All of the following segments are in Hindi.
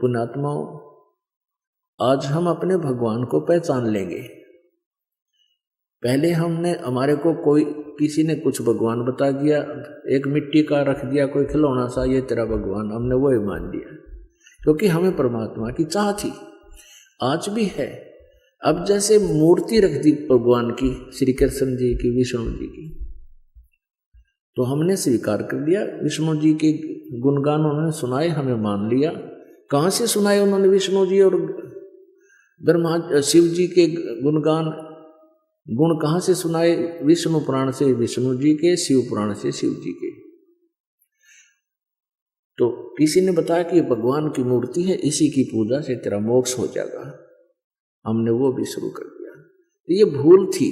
पुण्यात्माओं, आज हम अपने भगवान को पहचान लेंगे। पहले हमारे को किसी ने कुछ भगवान बता दिया, एक मिट्टी का रख दिया कोई खिलौना सा, ये तेरा भगवान, हमने वो ही मान लिया, क्योंकि हमें परमात्मा की चाह थी, आज भी है। अब जैसे मूर्ति रख दी भगवान की, श्री कृष्ण जी की, विष्णु जी की, तो हमने स्वीकार कर लिया। विष्णु जी के गुणगान उन्होंने सुनाए, हमें मान लिया। कहाँ से सुनाए उन्होंने विष्णु जी और शिव जी के गुणगान, गुण कहाँ से सुनाए? विष्णु पुराण से विष्णु जी के, शिव पुराण से शिव जी के। तो किसी ने बताया कि भगवान की मूर्ति है, इसी की पूजा से तेरा मोक्ष हो जाएगा, हमने वो भी शुरू कर दिया। तो ये भूल थी,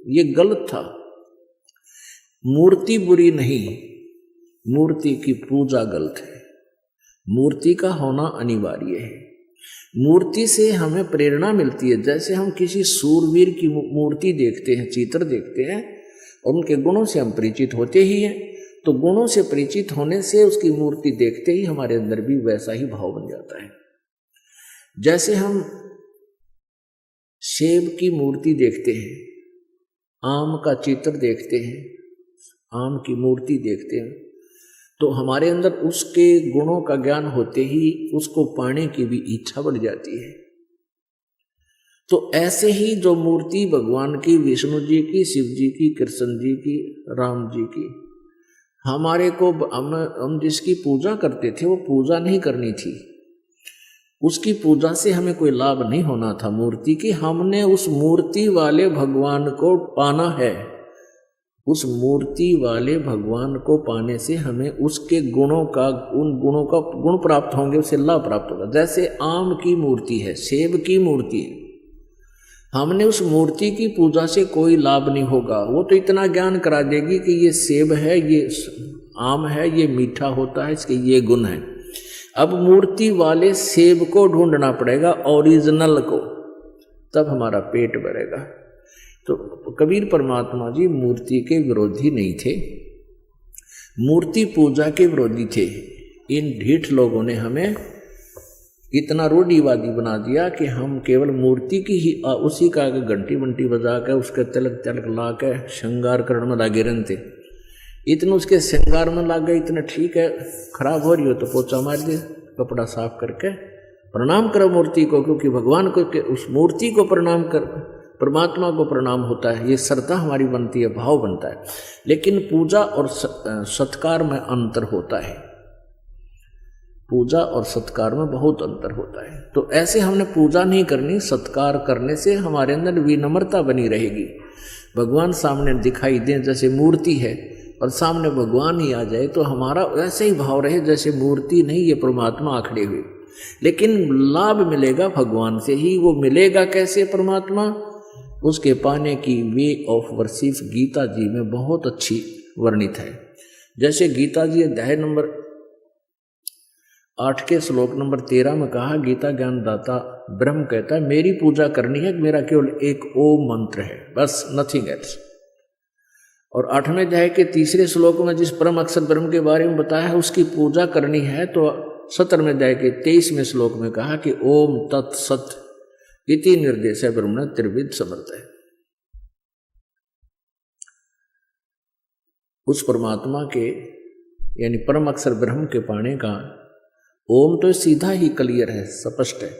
ये गलत था। मूर्ति बुरी नहीं, मूर्ति की पूजा गलत है। मूर्ति का होना अनिवार्य है। मूर्ति से हमें प्रेरणा मिलती है। जैसे हम किसी सूरवीर की मूर्ति देखते हैं, चित्र देखते हैं, और उनके गुणों से हम परिचित होते ही हैं, तो गुणों से परिचित होने से उसकी मूर्ति देखते ही हमारे अंदर भी वैसा ही भाव बन जाता है। जैसे हम सेब की मूर्ति देखते हैं, आम का चित्र देखते हैं, आम की मूर्ति देखते हैं, तो हमारे अंदर उसके गुणों का ज्ञान होते ही उसको पाने की भी इच्छा बढ़ जाती है। तो ऐसे ही जो मूर्ति भगवान की, विष्णु जी की, शिव जी की, कृष्ण जी की, राम जी की, हमारे को हम जिसकी पूजा करते थे वो पूजा नहीं करनी थी। उसकी पूजा से हमें कोई लाभ नहीं होना था मूर्ति की। हमने उस मूर्ति वाले भगवान को पाना है। उस मूर्ति वाले भगवान को पाने से हमें उसके गुणों का, उन गुणों का गुण प्राप्त होंगे, उससे लाभ प्राप्त होगा। जैसे आम की मूर्ति है, सेब की मूर्ति है, हमने उस मूर्ति की पूजा से कोई लाभ नहीं होगा। वो तो इतना ज्ञान करा देगी कि ये सेब है, ये आम है, ये मीठा होता है, इसके ये गुण है। अब मूर्ति वाले सेब को ढूंढना पड़ेगा, ओरिजिनल को, तब हमारा पेट भरेगा। तो कबीर परमात्मा जी मूर्ति के विरोधी नहीं थे, मूर्ति पूजा के विरोधी थे। इन ढीठ लोगों ने हमें इतना रूढ़िवादी बना दिया कि हम केवल मूर्ति की ही उसी का घंटी बंटी बजा के, उसके तिलक तिलक ला के श्रृंगार करने में लागे रहते। इतने उसके श्रृंगार में लाग गए, इतना ठीक है, खराब हो रही हो तो पोछा मार दे, कपड़ा साफ करके प्रणाम करो मूर्ति को, क्योंकि भगवान को उस मूर्ति को प्रणाम कर, परमात्मा को प्रणाम होता है। ये श्रद्धा हमारी बनती है, भाव बनता है। लेकिन पूजा और सत्कार में अंतर होता है। पूजा और सत्कार में बहुत अंतर होता है। तो ऐसे हमने पूजा नहीं करनी, सत्कार करने से हमारे अंदर विनम्रता बनी रहेगी। भगवान सामने दिखाई दे जैसे मूर्ति है, और सामने भगवान ही आ जाए तो हमारा वैसे ही भाव रहे जैसे मूर्ति नहीं, ये परमात्मा आखड़े हुए। लेकिन लाभ मिलेगा भगवान से ही। वो मिलेगा कैसे परमात्मा? उसके पाने की वे ऑफ वर्शिप गीता जी में बहुत अच्छी वर्णित है। जैसे गीता जी अध्याय नंबर 8 के श्लोक नंबर 13 में कहा, गीता ज्ञानदाता ब्रह्म कहता है मेरी पूजा करनी है, मेरा केवल एक ओम मंत्र है, बस, नथिंग एल्स। और 8वें अध्याय के 3 श्लोक में जिस परम अक्षर ब्रह्म के बारे में बताया है उसकी पूजा करनी है, तो 17वें अध्याय के 23वें श्लोक में कहा कि ओम तत्सत इति निर्देश है ब्रह्म त्रिविध समर्थ है। उस परमात्मा के यानी परम अक्षर ब्रह्म के पाने का ओम तो सीधा ही क्लियर है, स्पष्ट है,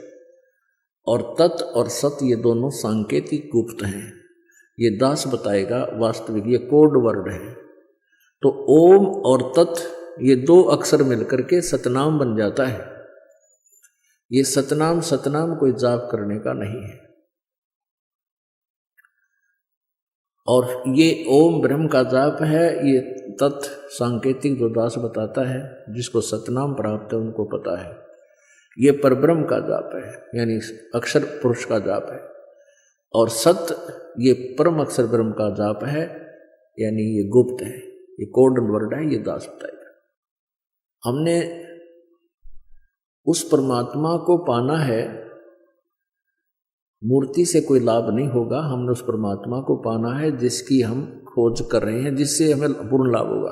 और तत् और सत ये दोनों सांकेतिक गुप्त हैं। ये दास बताएगा, वास्तविक ये कोड वर्ड है। तो ओम और तत् ये 2 अक्षर मिलकर के सतनाम बन जाता है। ये सतनाम कोई जाप करने का नहीं है। और ये ओम ब्रह्म का जाप है, ये तत् सांकेतिक जो दास बताता है, जिसको सतनाम प्राप्त है उनको पता है। ये परब्रह्म का जाप है, यानी अक्षर पुरुष का जाप है। और सत ये परम अक्षर ब्रह्म का जाप है, यानी ये गुप्त है, ये कोड वर्ड है, ये दास बताएगा। हमने उस परमात्मा को पाना है, मूर्ति से कोई लाभ नहीं होगा। हमने उस परमात्मा को पाना है जिसकी हम खोज कर रहे हैं, जिससे हमें पूर्ण लाभ होगा।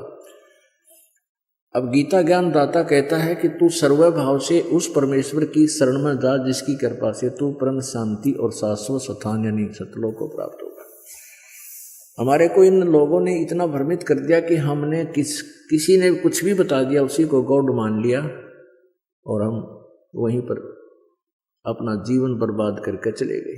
अब गीता ज्ञान दाता कहता है कि तू सर्वभाव से उस परमेश्वर की शरण में जा जिसकी कृपा से तू परम शांति और शाश्वत स्थान यानी सतलोक को प्राप्त होगा। हमारे को इन लोगों ने इतना भ्रमित कर दिया कि हमने किसी ने कुछ भी बता दिया उसी को गॉड मान लिया और हम वहीं पर अपना जीवन बर्बाद करके चले गए।